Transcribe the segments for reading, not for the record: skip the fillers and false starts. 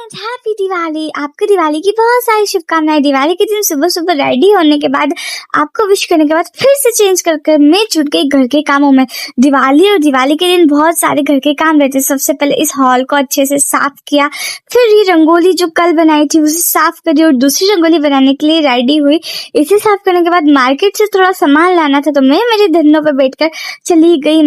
Advance happy Diwali. आपको दिवाली की बहुत सारी शुभकामनाएं। दिवाली के दिन सुबह सुबह रेडी होने के बाद आपको विश करने के बाद फिर से चेंज कर मैं जुट गई घर के कामों में। दिवाली और दिवाली के दिन बहुत सारे घर के काम रहते। सबसे पहले इस हॉल को अच्छे से साफ किया, फिर ये रंगोली जो कल बनाई थी उसे साफ करी और दूसरी रंगोली बनाने के लिए रेडी हुई। इसे साफ करने के बाद मार्केट से थोड़ा सामान लाना था तो मैं मेरे धन्नों पर बैठकर चली गई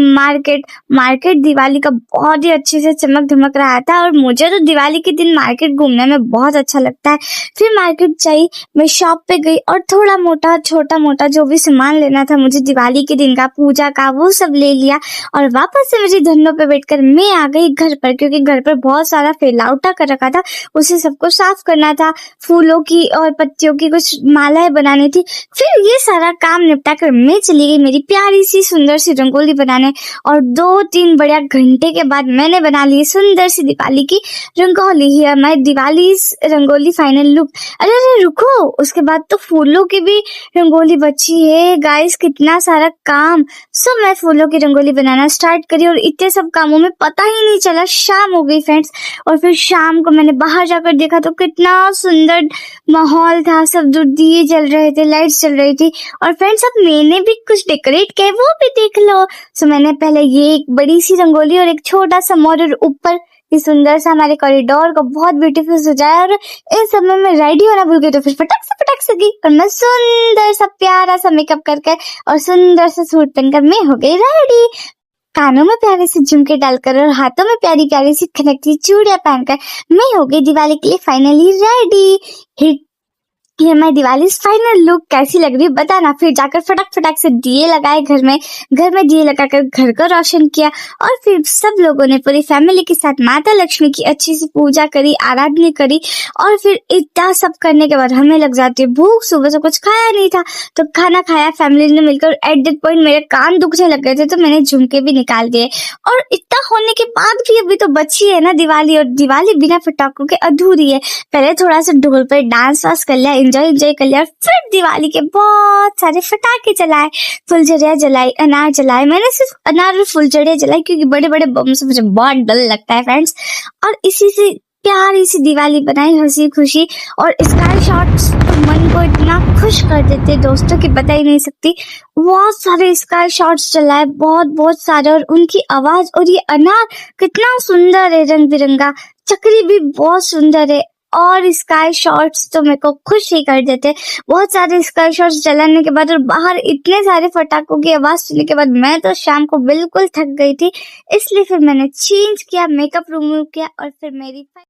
मार्केट दिवाली का बहुत ही अच्छे से चमक धमक रहा था और मुझे तो दिवाली के दिन मार्केट घूमने में बहुत अच्छा लगता है। फिर मार्केट गई, मैं शॉप पे गई और थोड़ा मोटा छोटा मोटा जो भी सामान लेना था मुझे दिवाली के दिन का, पूजा का, वो सब ले लिया और वापस से मेरी धन्नों पे बैठकर मैं आ गई घर पर, क्योंकि घर पर बहुत सारा फैलावटा कर रखा था, उसे सबको साफ करना था। फूलों की और पत्तियों की कुछ मालाएं बनानी थी। फिर ये सारा काम निपटा कर मैं चली गई मेरी प्यारी सी सुंदर सी रंगोली बनाने और 2-3 बढ़िया घंटे के बाद मैंने बना ली सुंदर सी दिवाली की रंगोली। है my Diwali rangoli final look. अरे रुको, उसके बाद तो फूलों की भी रंगोली बची है गाइस, कितना सारा काम। सो मैं फूलों की रंगोली बनाना स्टार्ट करी और इतने सब कामों में पता ही नहीं चला शाम हो गई फ्रेंड्स। और फिर शाम को मैंने बाहर जाकर देखा तो कितना सुंदर माहौल था, सब दूर दिए जल रहे थे, लाइट्स चल रही थी। और फ्रेंड्स अब मैंने भी कुछ डेकोरेट किया, वो भी देख लो। सो मैंने पहले ये एक बड़ी सी रंगोली और एक छोटा सा मोर और ऊपर ये सुंदर सा हमारे कॉरिडोर को बहुत ब्यूटीफुल सजाया और इस समय में रेडी होना भूल गई तो फिर फटक से गई और मैं सुंदर सा प्यारा सा मेकअप करके और सुंदर सा सूट पहनकर मैं हो गई रेडी। कानों में प्यारे से झुमके डालकर और हाथों में प्यारी प्यारी सी खनकती चूड़ियां पहनकर मैं हो गई दिवाली के लिए फाइनली रेडी। ये मैं दिवाली फाइनल लुक कैसी लग रही है बताना। फिर जाकर फटाक से दिए लगाए घर में दिए लगाकर घर को रोशन किया और फिर सब लोगों ने पूरी फैमिली के साथ माता लक्ष्मी की अच्छी सी पूजा करी, आराधना करी। और फिर इतना सब करने के बाद हमें लग जाती है भूख। सुबह से कुछ खाया नहीं था तो खाना खाया फैमिली ने मिलकर। एट दैट पॉइंट मेरे कान दुखने लग गए थे तो मैंने झुमके भी निकाल दिए। और इतना होने के बाद भी अभी तो बची है ना दिवाली, और दिवाली बिना पटाखों के अधूरी है। पहले थोड़ा सा ढोल पर डांस वांस कर लिया, एंजॉय कर लिया, फिर दिवाली के बहुत सारे फटाके जलाए, फुलझड़ियां जलाई, अनार जलाए। मैंने सिर्फ अनार और फुलझड़ियां जलाई क्योंकि बड़े बड़े बम से मुझे बहुत डर लगता है फ्रेंड्स। और इसी से प्यारी सी दिवाली बनाई हंसी खुशी। और स्काई शॉट्स तो मन को इतना खुश कर देते दोस्तों कि बता ही नहीं सकती। बहुत सारे स्काई शॉट्स चलाए, बहुत सारे, और उनकी आवाज और ये अनार कितना सुंदर है, रंग बिरंगा। चक्री भी बहुत सुंदर है और स्काई शॉट्स तो मेरे को खुश ही कर देते। बहुत सारे स्काई शॉट्स जलाने के बाद और बाहर इतने सारे फटाकों की आवाज सुनने के बाद मैं तो शाम को बिल्कुल थक गई थी, इसलिए फिर मैंने चेंज किया, मेकअप रिमूव किया और फिर मेरी